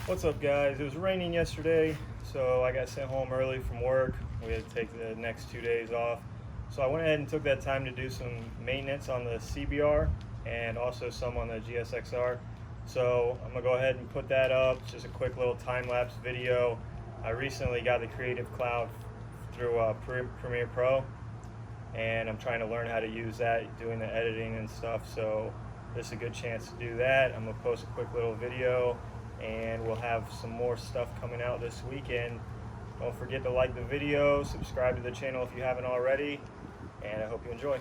What's up, guys? It was raining yesterday, so I got sent home early from work. We had to take the next 2 days off. So I went ahead and took that time to do some maintenance on the CBR and also some on the GSXR. So I'm gonna go ahead and put that up. It's just a quick little time-lapse video. I recently got the Creative Cloud through Premiere Pro, and I'm trying to learn how to use that, doing the editing and stuff. So this is a good chance to do that. I'm gonna post a quick little video, and we'll have some more stuff coming out this weekend. Don't forget to like the video, subscribe to the channel if you haven't already, and I hope you enjoy.